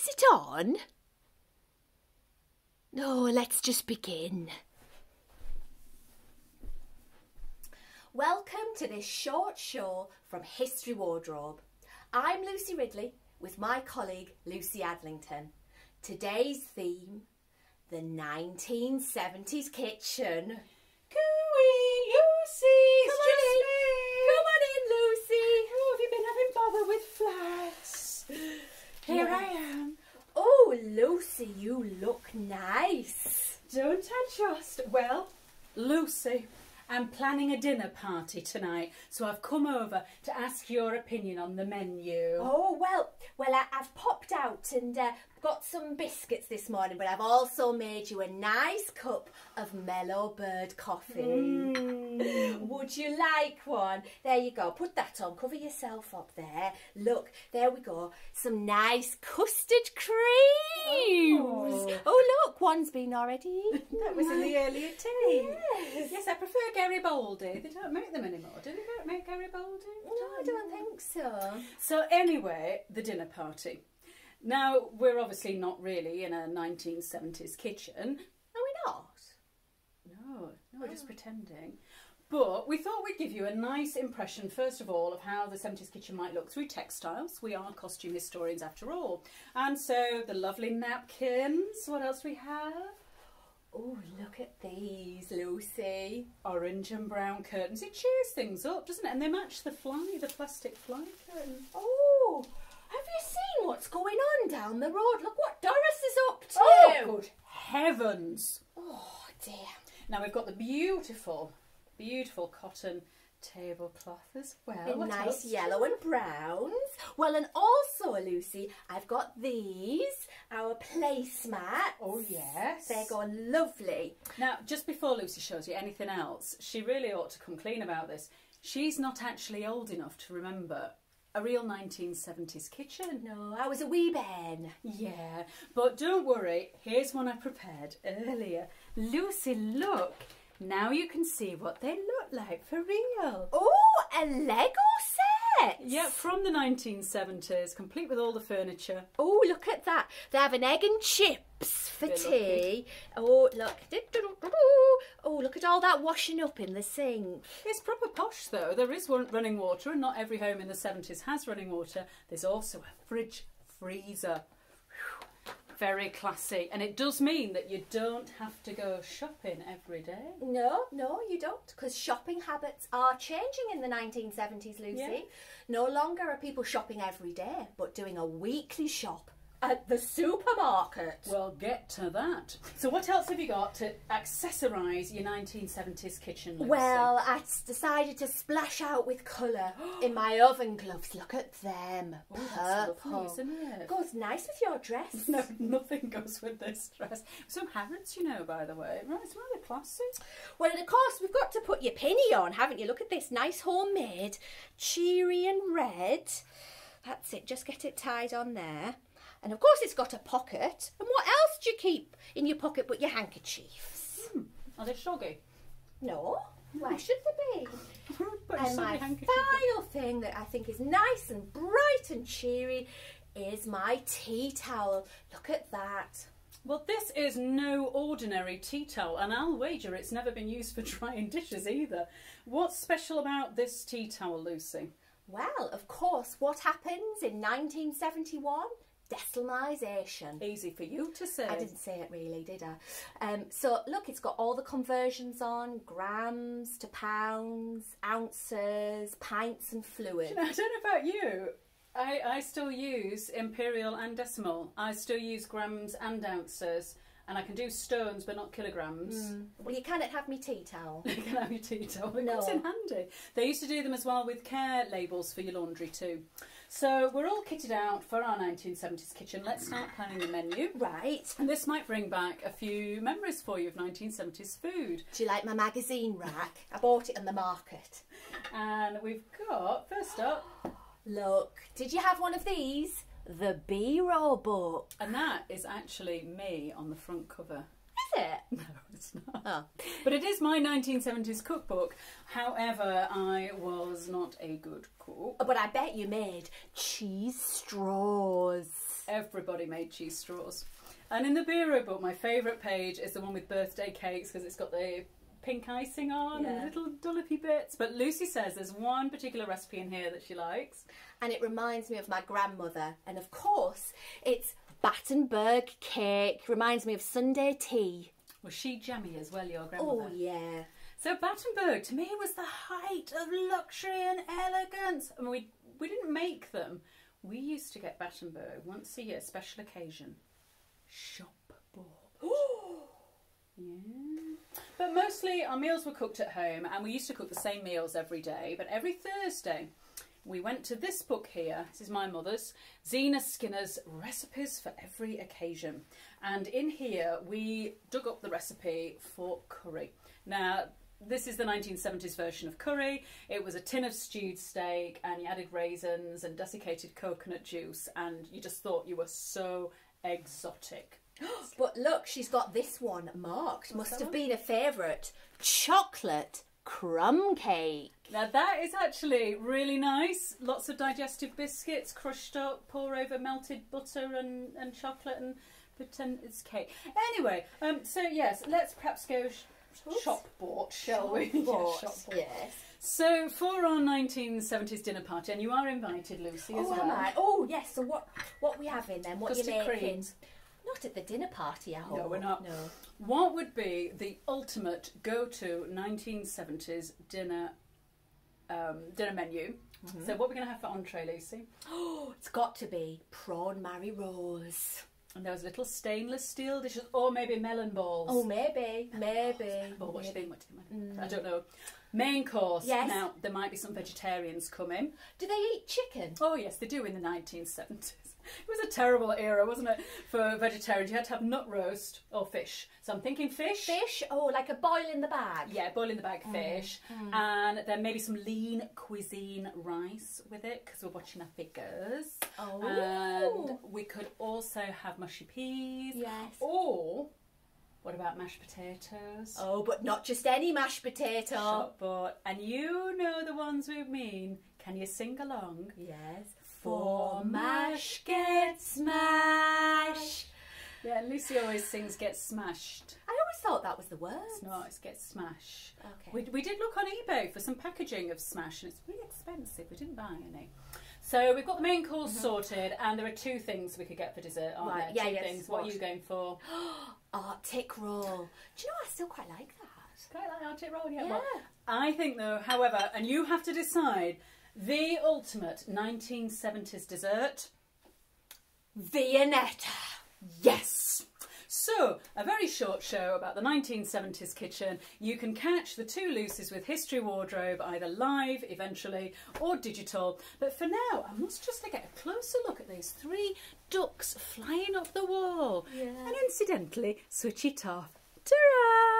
Is it on? No, let's just begin. Welcome to this short show from History Wardrobe. I'm Lucy Ridley with my colleague Lucy Adlington. Today's theme, the 1970s kitchen. Cooey, Lucy, Come it's on just in. me. Come on in, Lucy. Oh, have you been having bother with flats? Here Yeah. I am. Oh, Lucy, you look nice. Don't I just? Well, Lucy, I'm planning a dinner party tonight, so I've come over to ask your opinion on the menu. Oh, well, I've popped out and got some biscuits this morning, but I've also made you a nice cup of Mellow Bird coffee. Would you like one? There you go. Put that on. Cover yourself up there. Look, there we go. Some nice custard creams. Oh look, one's been already eaten. That was in the earlier tea. Yes. Yes, I prefer Garibaldi. They don't make them anymore. Do they make Garibaldi? No, I don't think so. So anyway, the dinner party. Now, we're obviously not really in a 1970s kitchen. Are we not? No, we're just pretending. But we thought we'd give you a nice impression, first of all, of how the 70s kitchen might look through textiles. We are costume historians after all. And so the lovely napkins. What else we have? Oh, look at these, Lucy. Orange and brown curtains. It cheers things up, doesn't it? And they match the plastic fly curtain. Oh, have you seen what's going on down the road? Look what Doris is up to. Oh, good heavens. Oh, dear. Now we've got the beautiful cotton tablecloth as well. In What nice else? yellow and browns. Well, and also, Lucy, I've got these, our placemats. Oh, yes. They're going lovely. Now, just before Lucy shows you anything else, she really ought to come clean about this. She's not actually old enough to remember a real 1970s kitchen. No, I was a wee bairn. Yeah, but don't worry, here's one I prepared earlier. Lucy, look. Now you can see what they look like for real. Oh, a Lego set. Yeah, from the 1970s, complete with all the furniture. Oh, look at that. They have an egg and chips for They're tea. Oh, look. Oh, look at all that washing up in the sink. It's proper posh though. There is running water, and not every home in the 70s has running water. There's also a fridge freezer. Very classy, and it does mean that you don't have to go shopping every day. No, you don't, because shopping habits are changing in the 1970s, Lucy. Yeah. No longer are people shopping every day, but doing a weekly shop at the supermarket. Well, get to that. So what else have you got to accessorise your 1970s kitchen, Lucy? Well, I decided to splash out with colour in my oven gloves. Look at them. Oh, that's Purple. lovely, isn't it? Goes nice with your dress. No, nothing goes with this dress. Some Harrods, you know, by the way. Right, it's rather classy. Well, and of course, we've got to put your pinny on, haven't you? Look at this, nice homemade, cheery and red. That's it, just get it tied on there. And of course it's got a pocket. And what else do you keep in your pocket but your handkerchiefs? Are they soggy? No, why should they be? But And my final thing that I think is nice and bright and cheery is my tea towel. Look at that. Well, this is no ordinary tea towel, and I'll wager it's never been used for drying dishes either. What's special about this tea towel, Lucy? Well, of course, what happens in 1971? Decimisation. Easy for you to say. I didn't say it really, did I? So look, it's got all the conversions on, grams to pounds, ounces, pints and fluid. I don't know about you. I still use imperial and decimal. I still use grams and ounces, and I can do stones but not kilograms. Well, you cannot have me tea towel. You can have your tea towel. It No. comes in handy. They used to do them as well with care labels for your laundry too. So we're all kitted out for our 1970s kitchen. Let's start planning the menu. Right. And this might bring back a few memories for you of 1970s food. Do you like my magazine rack? I bought it in the market. And we've got, first up... Look, did you have one of these? The B-roll book. And that is actually me on the front cover. Is it? No, it's not. Oh. But it is my 1970s cookbook. However, I was not a good cook. But I bet you made cheese straws. Everybody made cheese straws. And in the bureau book, my favourite page is the one with birthday cakes because it's got the pink icing on and little dollopy bits. But Lucy says there's one particular recipe in here that she likes. And it reminds me of my grandmother. And of course, it's Battenberg cake. Reminds me of Sunday tea. Was she jammy as well, your grandmother? Oh, yeah. So Battenberg, to me, was the height of luxury and elegance. I mean, we didn't make them. We used to get Battenberg once a year, special occasion. Shop bought. Yeah. But mostly our meals were cooked at home, and we used to cook the same meals every day. But every Thursday, we went to this book here. This is my mother's, Zena Skinner's Recipes for Every Occasion. And in here, we dug up the recipe for curry. Now, this is the 1970s version of curry. It was a tin of stewed steak, and you added raisins and desiccated coconut juice, and you just thought you were so exotic. But look, she's got this one marked. Must have been a favourite. Chocolate crumb cake. Now that is actually really nice. Lots of digestive biscuits crushed up, pour over melted butter and chocolate and pretend it's cake. Anyway, so yes, let's perhaps go shop bought, shall we? Bought. Shop bought. Yes. So for our 1970s dinner party, and you are invited, Lucy, as well. Am I? Oh yes. So what we having then? What Custard you making? creams. Not at the dinner party, I hope. No, we're not. No. What would be the ultimate go-to 1970s dinner menu? So what are we going to have for entree, Lucy? Oh, it's got to be prawn Mary Rose. And those little stainless steel dishes, or maybe melon balls. Oh, maybe. Oh, what do you think? I don't know. Main course. Yes. Now, there might be some vegetarians coming. Do they eat chicken? Oh, yes, they do in the 1970s. It was a terrible era, wasn't it, for vegetarians? You had to have nut roast or fish. So I'm thinking fish. Fish? Oh, like a boil in the bag? Yeah, boil in the bag fish. And then maybe some lean cuisine rice with it, because we're watching our figures. Oh. And we could also have mushy peas. Yes. Or, what about mashed potatoes? Oh, but not just any mashed potato. Shop bought. And you know the ones we mean. Can you sing along? Yes. For mash get smashed. Yeah, and Lucy always sings "Get Smashed." I always thought that was the word. It's not, it's "Get Smash." Okay. We did look on eBay for some packaging of Smash, and it's really expensive. We didn't buy any. So we've got the main course sorted, and there are two things we could get for dessert, aren't Right, there? yeah, Two yes. things. What are you going for? Arctic roll. Do you know, I still quite like that. Quite like Arctic roll, yeah. Yeah. Well, I think though, however, and you have to decide, the ultimate 1970s dessert. Viennetta. Yes! So, a very short show about the 1970s kitchen. You can catch the two Lucies with History Wardrobe either live, eventually, or digital. But for now, I must just get a closer look at these three ducks flying up the wall. Yeah. And incidentally, switch it off. Ta-ra!